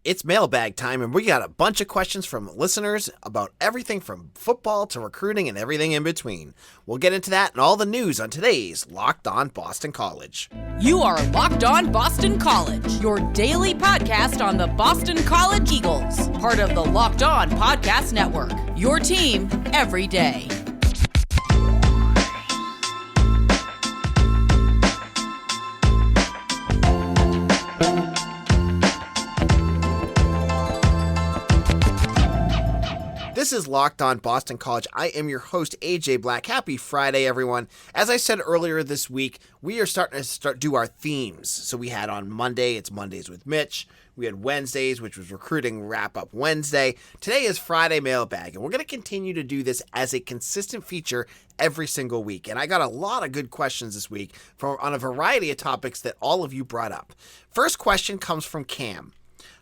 It's mailbag time, and we got a bunch of questions from listeners about everything from football to recruiting and everything in between. We'll get into that and all the news on today's Locked On Boston College. You are Locked On Boston College, your daily podcast on the Boston College Eagles, part of the Locked On Podcast Network, your team every day. This is Locked On Boston College. I am your host, AJ Black. Happy Friday, everyone. As I said earlier this week, we are starting to do our themes. So we had on Monday, it's Mondays with Mitch. We had Wednesdays, which was Recruiting Wrap-Up Wednesday. Today is Friday Mailbag, and we're going to continue to do this as a consistent feature every single week. And I got a lot of good questions this week on a variety of topics that all of you brought up. First question comes from Cam.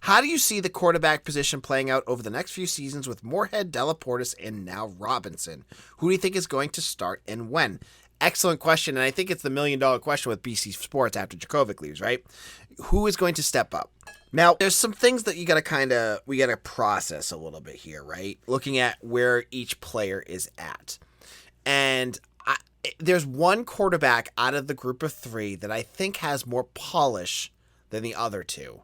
How do you see the quarterback position playing out over the next few seasons with Moorhead, Della, Portis, and now Robinson? Who do you think is going to start and when? Excellent question, and I think it's the million-dollar question with BC Sports after Djokovic leaves, right? Who is going to step up? Now, there's some things that we got to process a little bit here, right? Looking at where each player is at. And there's one quarterback out of the group of three that I think has more polish than the other two.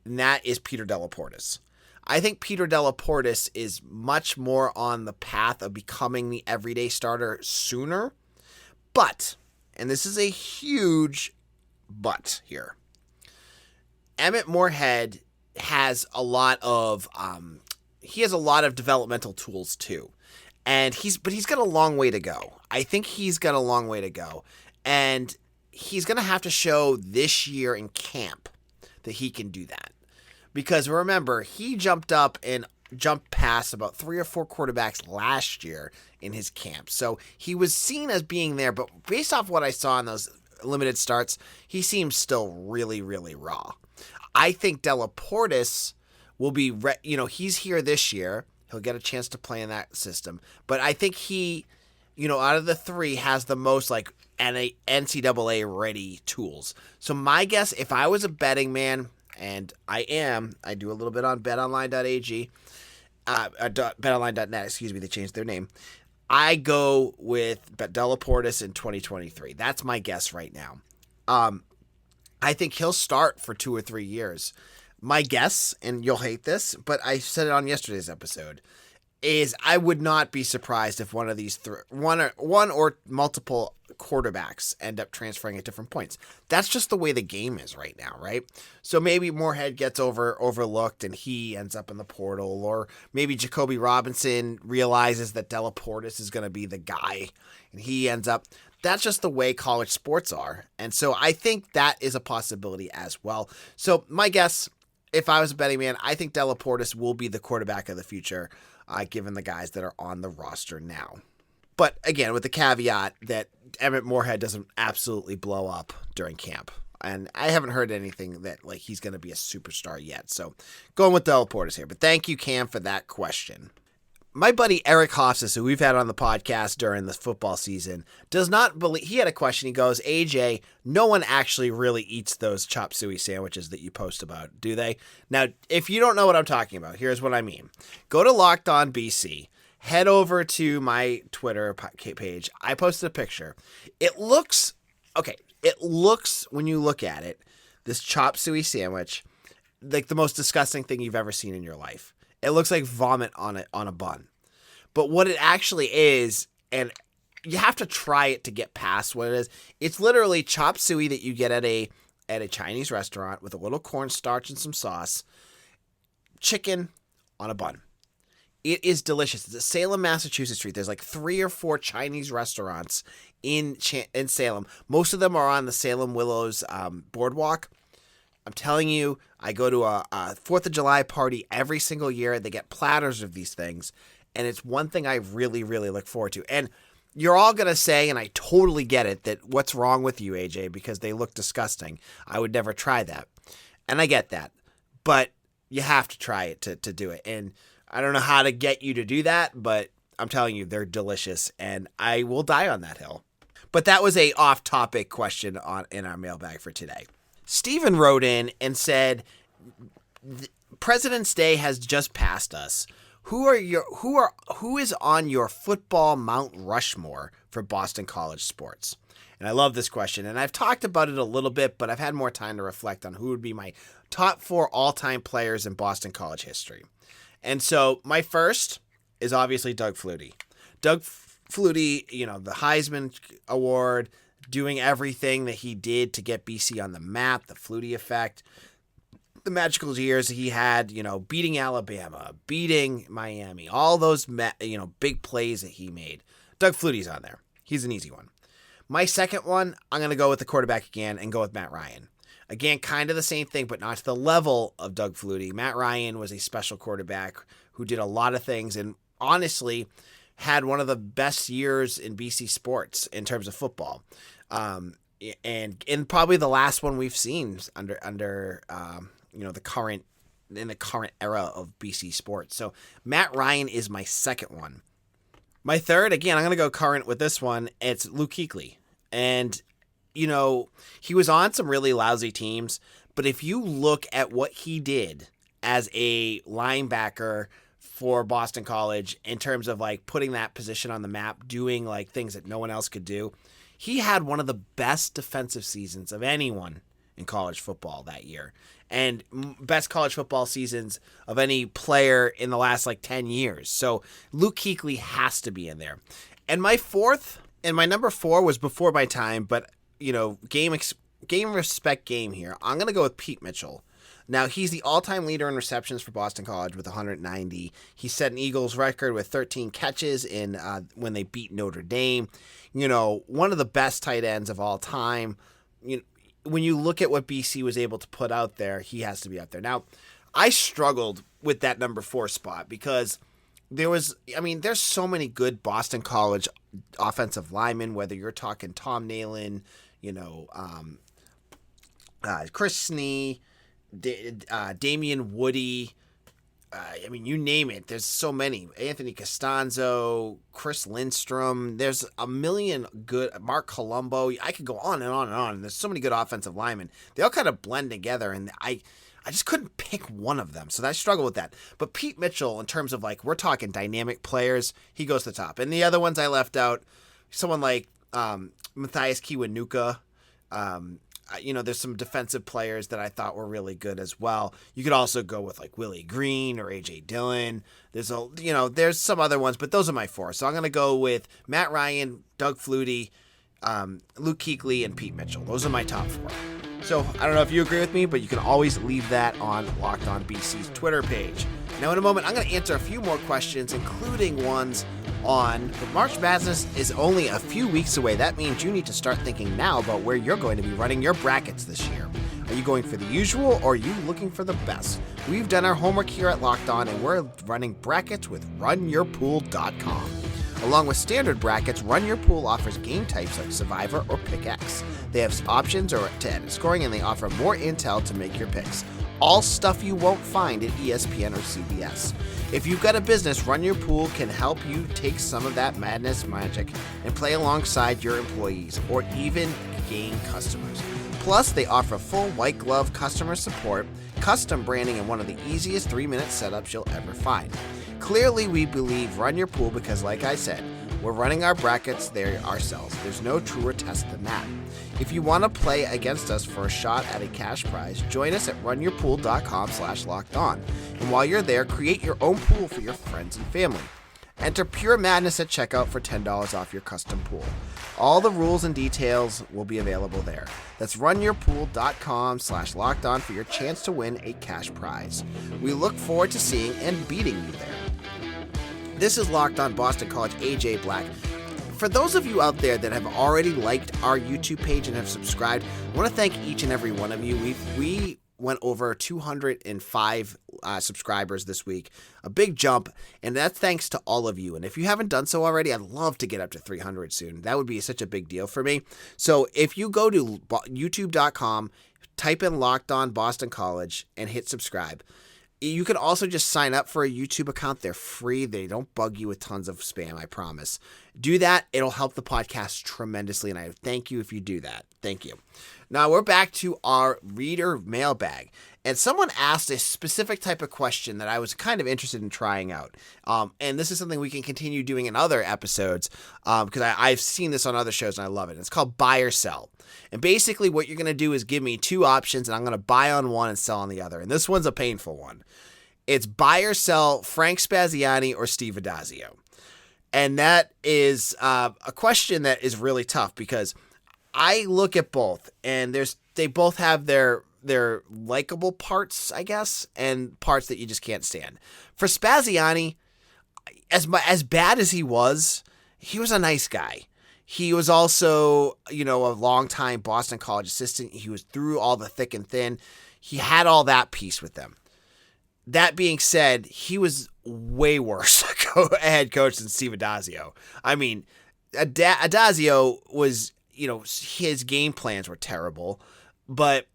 And that is Peter Della Portis. I think Peter Della Portis is much more on the path of becoming the everyday starter sooner. But, and this is a huge but here, Emmett Moorhead has a lot of developmental tools too. And he's got a long way to go. I think he's got a long way to go. And he's going to have to show this year in camp that he can do that. Because remember, he jumped past about 3 or 4 quarterbacks last year in his camp. So he was seen as being there, but based off what I saw in those limited starts, he seems still really, really raw. I think Della Portis will be, he's here this year. He'll get a chance to play in that system. But I think he, out of the three, has the most NCAA ready tools. So my guess, if I was a betting man, and I do a little bit on betonline.ag, betonline.net, they changed their name. I go with Della Portis in 2023. That's my guess right now. I think he'll start for 2 or 3 years. My guess, and you'll hate this, but I said it on yesterday's episode, is I would not be surprised if one of these one or multiple quarterbacks end up transferring at different points. That's just the way the game is right now, right? So maybe Moorhead gets overlooked and he ends up in the portal, or maybe Jacoby Robinson realizes that Della Portis is going to be the guy and he ends up. That's just the way college sports are. And so I think that is a possibility as well. So my guess, if I was a betting man, I think Della Portis will be the quarterback of the future, given the guys that are on the roster now. But again, with the caveat that Emmett Moorhead doesn't absolutely blow up during camp. And I haven't heard anything that he's going to be a superstar yet. So going with Della Portis here. But thank you, Cam, for that question. My buddy Eric Hofstas, who we've had on the podcast during the football season, does not believe. He had a question. He goes, AJ, no one actually really eats those chop suey sandwiches that you post about, do they? Now, if you don't know what I'm talking about, here's what I mean. Go to Locked On BC. Head over to my Twitter page. I posted a picture. It looks, when you look at it, this chop suey sandwich, like the most disgusting thing you've ever seen in your life. It looks like vomit on a bun. But what it actually is, and you have to try it to get past what it is, it's literally chop suey that you get at a Chinese restaurant with a little cornstarch and some sauce, chicken on a bun. It is delicious. It's at Salem, Massachusetts Street. There's 3 or 4 Chinese restaurants in Salem. Most of them are on the Salem Willows boardwalk. I'm telling you, I go to a 4th of July party every single year. They get platters of these things, and it's one thing I really, really look forward to. And you're all going to say, and I totally get it, that what's wrong with you, AJ, because they look disgusting. I would never try that. And I get that. But you have to try it to do it. And I don't know how to get you to do that, but I'm telling you, they're delicious, and I will die on that hill. But that was a off-topic question in our mailbag for today. Steven wrote in and said, President's Day has just passed us. Who is on your football Mount Rushmore for Boston College sports? And I love this question, and I've talked about it a little bit, but I've had more time to reflect on who would be my top 4 all-time players in Boston College history. And so my first is obviously Doug Flutie. Doug Flutie, the Heisman Award, doing everything that he did to get BC on the map, the Flutie effect, the magical years he had, beating Alabama, beating Miami, all those, big plays that he made. Doug Flutie's on there. He's an easy one. My second one, I'm going to go with the quarterback again and go with Matt Ryan. Again, kind of the same thing, but not to the level of Doug Flutie. Matt Ryan was a special quarterback who did a lot of things and honestly had one of the best years in BC sports in terms of football. And probably the last one we've seen under the current era of BC sports. So Matt Ryan is my second one. My third, again, I'm going to go current with this one. It's Luke Kuechly. And, he was on some really lousy teams, but if you look at what he did as a linebacker for Boston College in terms of like putting that position on the map, doing like things that no one else could do, he had one of the best defensive seasons of anyone in college football that year, and best college football seasons of any player in the last 10 years. So Luke Kuechly has to be in there. And my fourth, and my number 4 was before my time, but game respect game here. I'm going to go with Pete Mitchell. Now, he's the all-time leader in receptions for Boston College with 190. He set an Eagles record with 13 catches when they beat Notre Dame. One of the best tight ends of all time. When you look at what BC was able to put out there, he has to be up there. Now, I struggled with that number 4 spot because there's so many good Boston College offensive linemen, whether you're talking Tom Nalen, Chris Snee, Damian Woody, you name it. There's so many. Anthony Costanzo, Chris Lindstrom. There's a million good. Mark Colombo. I could go on and on and on. There's so many good offensive linemen. They all kind of blend together, and I just couldn't pick one of them. So I struggle with that. But Pete Mitchell, in terms of we're talking dynamic players, he goes to the top. And the other ones I left out, someone like Matthias Kiwanuka. There's some defensive players that I thought were really good as well. You could also go with Willie Green or AJ Dillon. There's some other ones, but those are my 4. So I'm going to go with Matt Ryan, Doug Flutie, Luke Kuechly, and Pete Mitchell. Those are my top 4. So I don't know if you agree with me, but you can always leave that on Locked On BC's Twitter page. Now in a moment, I'm going to answer a few more questions, including ones on the March Madness is only a few weeks away. That means you need to start thinking now about where you're going to be running your brackets this year. Are you going for the usual or are you looking for the best? We've done our homework here at Locked On and we're running brackets with RunYourPool.com. Along with standard brackets, RunYourPool offers game types like Survivor or Pick X. They have options to edit scoring and they offer more intel to make your picks. All stuff you won't find at ESPN or CBS. If you've got a business, RunYourPool can help you take some of that madness magic and play alongside your employees or even gain customers. Plus, they offer full white glove customer support, custom branding, and one of the easiest 3-minute setups you'll ever find. Clearly, we believe RunYourPool because, like I said, we're running our brackets there ourselves. There's no truer test than that. If you want to play against us for a shot at a cash prize, join us at runyourpool.com/lockedon. And while you're there, create your own pool for your friends and family. Enter Pure Madness at checkout for $10 off your custom pool. All the rules and details will be available there. That's runyourpool.com/lockedon for your chance to win a cash prize. We look forward to seeing and beating you there. This is Locked On Boston College, AJ Black. For those of you out there that have already liked our YouTube page and have subscribed, I want to thank each and every one of you. We went over 205 subscribers this week, a big jump, and that's thanks to all of you. And if you haven't done so already, I'd love to get up to 300 soon. That would be such a big deal for me. So if you go to youtube.com, type in Locked On Boston College, and hit subscribe. You can also just sign up for a YouTube account. They're free. They don't bug you with tons of spam, I promise. Do that. It'll help the podcast tremendously, and I thank you if you do that. Thank you. Now we're back to our reader mailbag. And someone asked a specific type of question that I was kind of interested in trying out. And this is something we can continue doing in other episodes because I've seen this on other shows and I love it. It's called buy or sell. And basically what you're going to do is give me two options and I'm going to buy on one and sell on the other. And this one's a painful one. It's buy or sell Frank Spazzioni or Steve Adazio. And that is a question that is really tough because I look at both and they both have their likable parts, I guess, and parts that you just can't stand. For Spazzioni, as bad as he was a nice guy. He was also, a longtime Boston College assistant. He was through all the thick and thin. He had all that piece with them. That being said, he was way worse a head coach than Steve Adazio. I mean, Adazio was, his game plans were terrible, but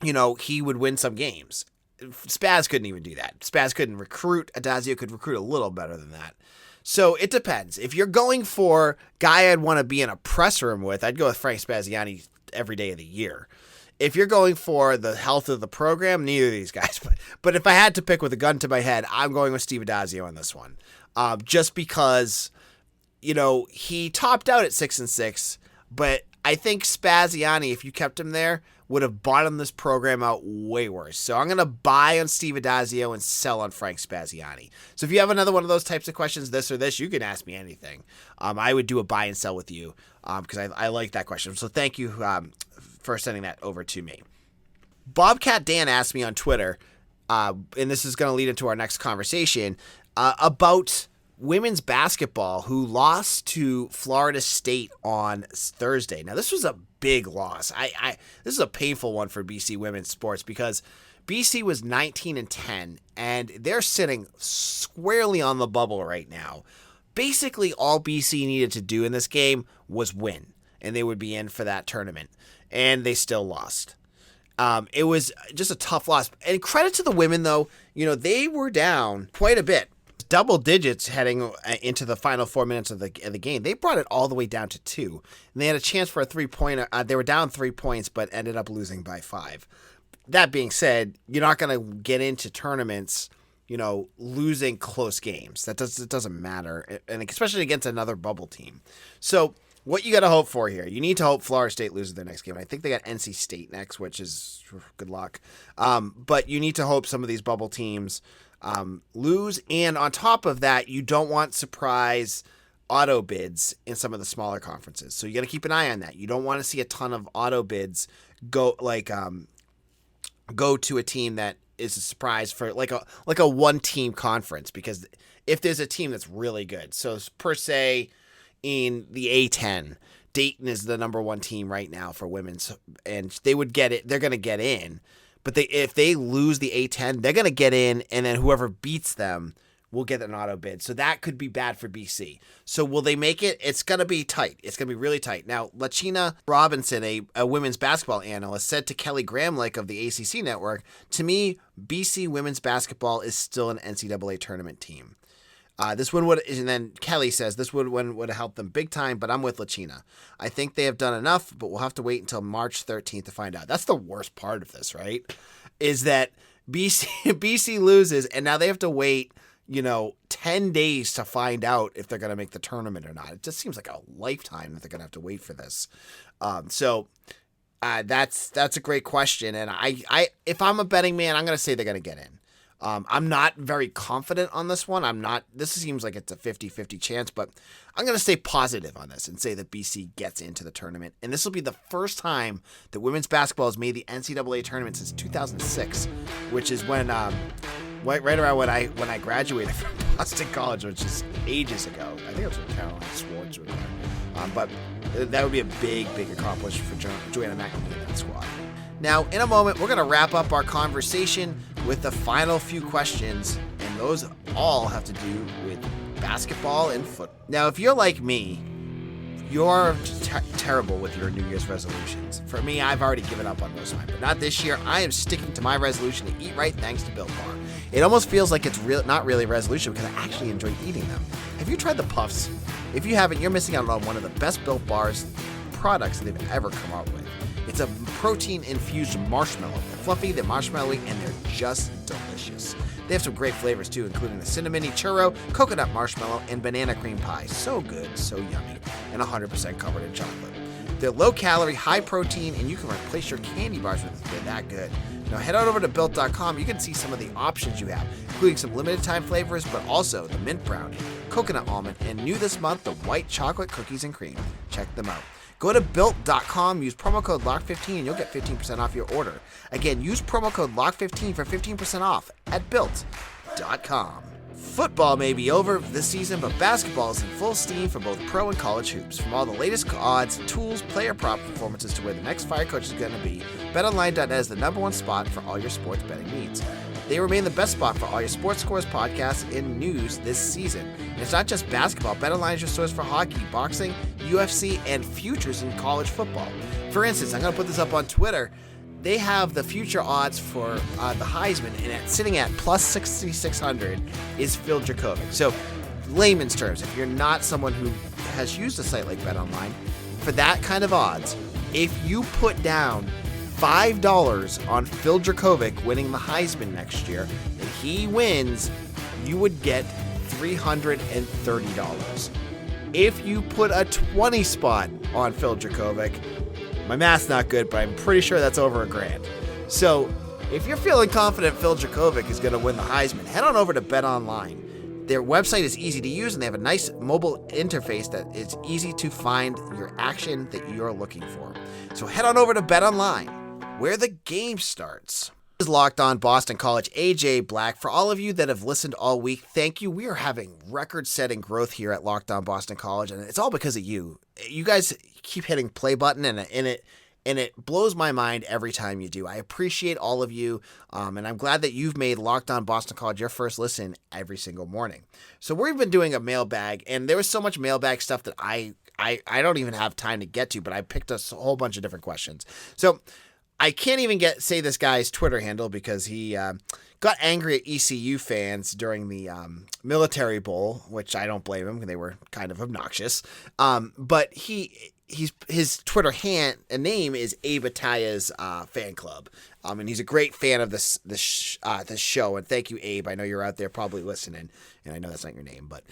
he would win some games. Spaz couldn't even do that. Spaz couldn't recruit. Adazio could recruit a little better than that. So it depends. If you're going for guy I'd want to be in a press room with, I'd go with Frank Spazzioni every day of the year. If you're going for the health of the program, neither of these guys. But if I had to pick with a gun to my head, I'm going with Steve Adazio on this one. Just because, he topped out at 6-6, but I think Spazzioni, if you kept him there, would have bottomed this program out way worse. So I'm going to buy on Steve Adazio and sell on Frank Spazzioni. So if you have another one of those types of questions, this or this, you can ask me anything. I would do a buy and sell with you because I like that question. So thank you for sending that over to me. Bobcat Dan asked me on Twitter, and this is going to lead into our next conversation, about women's basketball who lost to Florida State on Thursday. Now, this was a big loss. This is a painful one for BC women's sports because BC was 19-10, and they're sitting squarely on the bubble right now. Basically, all BC needed to do in this game was win, and they would be in for that tournament, and they still lost. It was just a tough loss. And credit to the women, though. They were down quite a bit. Double digits heading into the final 4 minutes of the game. They brought it all the way down to 2. And they had a chance for a 3-pointer. They were down 3 points, but ended up losing by 5. That being said, you're not going to get into tournaments, losing close games. It doesn't matter, and especially against another bubble team. So what you got to hope for here, you need to hope Florida State loses their next game. I think they got NC State next, which is good luck. But you need to hope some of these bubble teams lose, and on top of that, you don't want surprise auto bids in some of the smaller conferences. So you got to keep an eye on that. You don't want to see a ton of auto bids go to a team that is a surprise for like a one team conference, because if there's a team that's really good, so per se in the A10, Dayton is the number 1 team right now for women's, and they would get it. They're going to get in. But if they lose the A10, they're going to get in, and then whoever beats them will get an auto bid. So that could be bad for BC. So will they make it? It's going to be tight. It's going to be really tight. Now, Lachina Robinson, a women's basketball analyst, said to Kelly Gramlich of the ACC Network, "To me, BC women's basketball is still an NCAA tournament team." This one would, and then Kelly says this would have helped them big time, but I'm with Lachina. I think they have done enough, but we'll have to wait until March 13th to find out. That's the worst part of this, right? Is that BC loses, and now they have to wait, 10 days to find out if they're going to make the tournament or not. It just seems like a lifetime that they're going to have to wait for this. So that's a great question, and I if I'm a betting man, I'm going to say they're going to get in. I'm not very confident on this one. This seems like it's a 50-50 chance, but I'm going to stay positive on this and say that BC gets into the tournament. And this will be the first time that women's basketball has made the NCAA tournament since 2006, which is when, right around when I graduated from Boston College, which is ages ago. I think it was when Caroline Swartz was there. But that would be a big accomplishment for Joanna McNamee and that squad. Now, in a moment, we're going to wrap up our conversation with the final few questions, and those all have to do with basketball and football. Now, if you're like me, you're terrible with your New Year's resolutions. For me, I've already given up on most of mine, but not this year. I am sticking to my resolution to eat right thanks to Built Bar. It almost feels like it's not really a resolution because I actually enjoy eating them. Have you tried the Puffs? If you haven't, you're missing out on one of the best Built Bars products they've ever come out with. It's a protein-infused marshmallow. They're fluffy, they're marshmallowy, and they're just delicious. They have some great flavors too, including the cinnamony churro, coconut marshmallow, and banana cream pie. So good, so yummy, and 100% covered in chocolate. They're low-calorie, high-protein, and you can replace your candy bars with it. They're that good. Now head on over to Built.com. You can see some of the options you have, including some limited-time flavors, but also the mint brownie, coconut almond, and new this month, the white chocolate cookies and cream. Check them out. Go to Built.com, use promo code LOCK15, and you'll get 15% off your order. Again, use promo code LOCK15 for 15% off at Built.com. Football may be over this season, but basketball is in full steam for both pro and college hoops. From all the latest odds, tools, player prop performances to where the next fire coach is going to be, BetOnline.net is the #1 spot for all your sports betting needs. They remain the best spot for all your sports scores, podcasts, and news this season. And it's not just basketball. BetOnline is your source for hockey, boxing, UFC, and futures in college football. For instance, I'm going to put this up on Twitter. They have the future odds for the Heisman, and sitting at plus 6,600 is Phil Dracovic. So, layman's terms, if you're not someone who has used a site like BetOnline, for that kind of odds, if you put down $5 on Phil Dracovic winning the Heisman next year, and he wins, you would get $330. If you put a 20 spot on Phil Dracovic, my math's not good, but I'm pretty sure that's over $1,000. So, if you're feeling confident Phil Dracovic is going to win the Heisman, head on over to BetOnline. Their website is easy to use, and they have a nice mobile interface that is easy to find your action that you're looking for. So head on over to BetOnline, where the game starts. This is Locked On Boston College, AJ Black. For all of you that have listened all week, thank you. We are having record-setting growth here at Locked On Boston College, and it's all because of you. You guys keep hitting play button, and it blows my mind every time you do. I appreciate all of you, and I'm glad that you've made Locked On Boston College your first listen every single morning. So we've been doing a mailbag, and there was so much mailbag stuff that I don't even have time to get to, but I picked a whole bunch of different questions. So I can't even say this guy's Twitter handle because he got angry at ECU fans during the Military Bowl, which I don't blame him because they were kind of obnoxious. But his Twitter name is Abe Ataya's fan club, and he's a great fan of this show. And thank you, Abe. I know you're out there probably listening, and I know that's not your name, but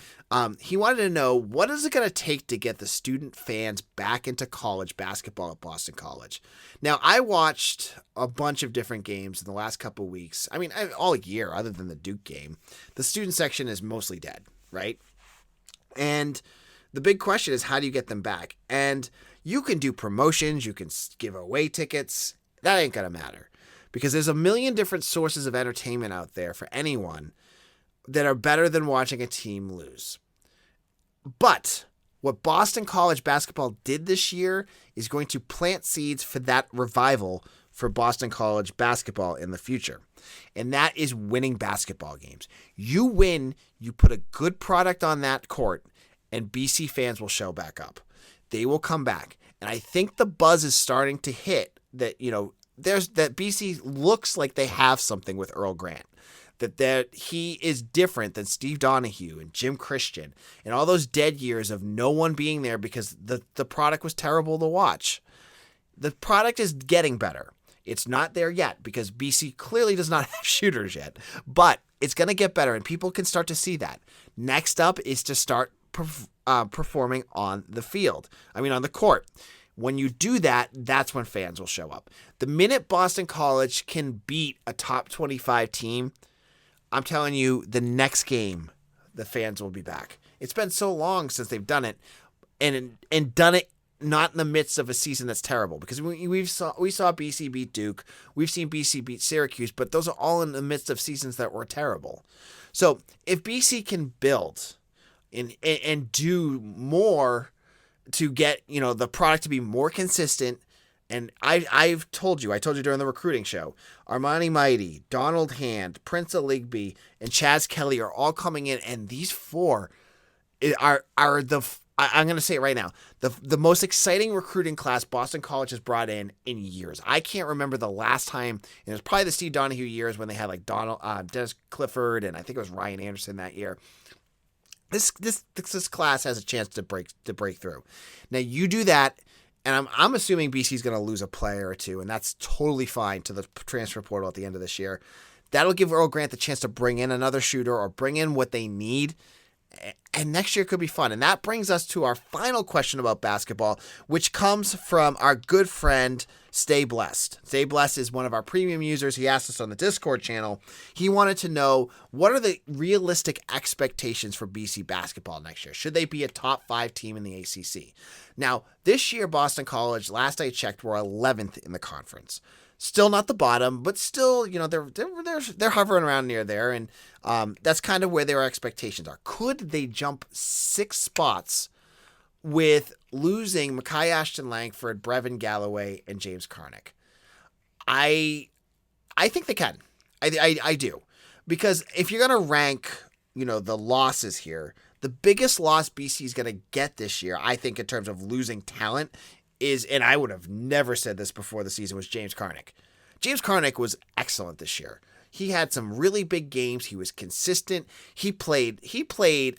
he wanted to know, what is it going to take to get the student fans back into college basketball at Boston College? Now, I watched a bunch of different games in the last couple of weeks. I mean, all year, other than the Duke game. The student section is mostly dead, right? And the big question is, how do you get them back? And you can do promotions, you can give away tickets. That ain't going to matter, because there's a million different sources of entertainment out there for anyone that are better than watching a team lose. But what Boston College basketball did this year is going to plant seeds for that revival for Boston College basketball in the future. And that is winning basketball games. You win, you put a good product on that court, and BC fans will show back up. They will come back. And I think the buzz is starting to hit that, that BC looks like they have something with Earl Grant. That he is different than Steve Donahue and Jim Christian and all those dead years of no one being there because the product was terrible to watch. The product is getting better. It's not there yet because BC clearly does not have shooters yet, but it's going to get better and people can start to see that. Next up is to start performing on the field. On the court. When you do that, that's when fans will show up. The minute Boston College can beat a top 25 team, I'm telling you, the next game, the fans will be back. It's been so long since they've done it, and done it not in the midst of a season that's terrible. Because we saw BC beat Duke, we've seen BC beat Syracuse, but those are all in the midst of seasons that were terrible. So if BC can build and do more to get the product to be more consistent. And I told you during the recruiting show, Armani Mighty, Donald Hand, Prince Aligby, and Chaz Kelly are all coming in, and these four are I'm going to say it right now, the most exciting recruiting class Boston College has brought in years. I can't remember the last time, and it was probably the Steve Donahue years when they had like Dennis Clifford, and I think it was Ryan Anderson that year. This class has a chance to break through. Now you do that. and I'm assuming BC's going to lose a player or two, and that's totally fine to the transfer portal at the end of this year. That'll give Earl Grant the chance to bring in another shooter or bring in what they need. And next year could be fun. And that brings us to our final question about basketball, which comes from our good friend, Stay Blessed. Stay Blessed is one of our premium users. He asked us on the Discord channel. He wanted to know, what are the realistic expectations for BC basketball next year? Should they be a top 5 team in the ACC? Now, this year, Boston College, last I checked, were 11th in the conference. Still not the bottom, but still, they're hovering around near there, and that's kind of where their expectations are. Could they jump 6 spots with losing Mekhi Ashton-Langford, Brevin Galloway, and James Karnick? I think they can. I do, because if you're gonna rank, the losses here, the biggest loss BC is gonna get this year, I think, in terms of losing talent, is, and I would have never said this before the season, was James Karnick. James Karnick was excellent this year. He had some really big games. He was consistent. He played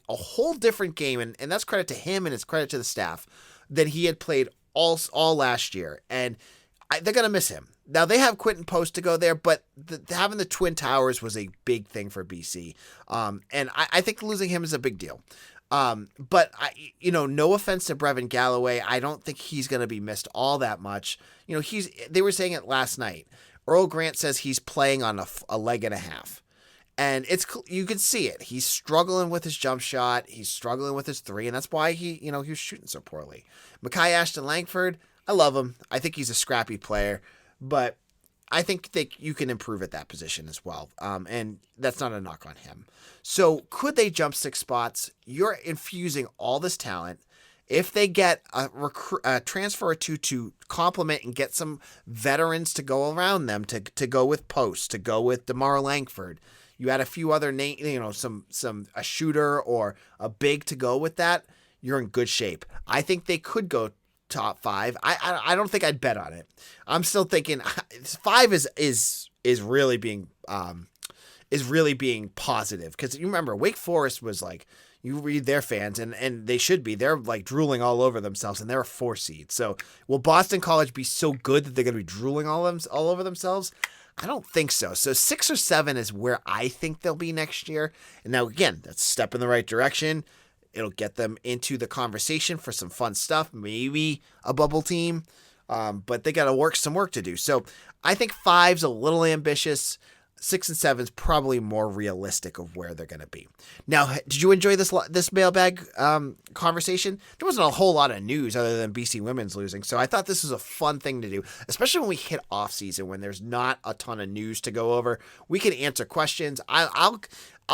a whole different game, and that's credit to him and it's credit to the staff, than he had played all last year. And they're going to miss him. Now, they have Quentin Post to go there, but having the Twin Towers was a big thing for BC. And I think losing him is a big deal. But no offense to Brevin Galloway, I don't think he's going to be missed all that much. They were saying it last night. Earl Grant says he's playing on a leg and a half, and you can see it. He's struggling with his jump shot. He's struggling with his 3, and that's why he was shooting so poorly. Mekhi Ashton-Langford, I love him. I think he's a scrappy player, but I think that you can improve at that position as well. And that's not a knock on him. So could they jump 6 spots? You're infusing all this talent. If they get a transfer or two to complement and get some veterans to go around them, to go with Post, to go with DeMar Langford, you add a few other names, a shooter or a big to go with that, you're in good shape. I think they could go top 5. I don't think I'd bet on it. I'm still thinking 5 is really being positive, because you remember Wake Forest was like, you read their fans and they should be, they're like drooling all over themselves, and they're a 4 seed. So will Boston College be so good that they're going to be drooling all over themselves? I don't think so. So 6 or 7 is where I think they'll be next year. And now again, that's a step in the right direction. It'll get them into the conversation for some fun stuff, maybe a bubble team, but they got some work to do. So I think 5's a little ambitious. 6 and 7 is probably more realistic of where they're going to be. Now, did you enjoy this mailbag conversation? There wasn't a whole lot of news other than BC women's losing, so I thought this was a fun thing to do, especially when we hit off season, when there's not a ton of news to go over. We can answer questions. I'll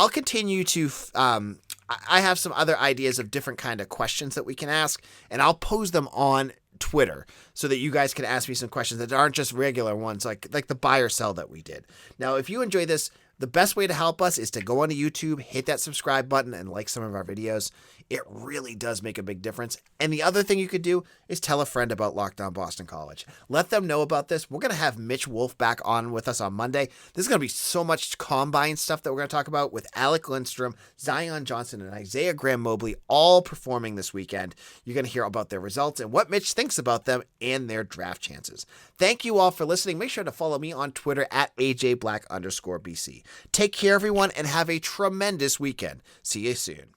continue to. I have some other ideas of different kind of questions that we can ask, and I'll pose them on Twitter so that you guys can ask me some questions that aren't just regular ones like the buy or sell that we did. Now, if you enjoy this, the best way to help us is to go onto YouTube, hit that subscribe button, and like some of our videos. It really does make a big difference. And the other thing you could do is tell a friend about Locked On Boston College. Let them know about this. We're going to have Mitch Wolf back on with us on Monday. There's going to be so much combine stuff that we're going to talk about with Alec Lindstrom, Zion Johnson, and Isaiah Graham Mobley all performing this weekend. You're going to hear about their results and what Mitch thinks about them and their draft chances. Thank you all for listening. Make sure to follow me on Twitter at AJBlack_BC. Take care, everyone, and have a tremendous weekend. See you soon.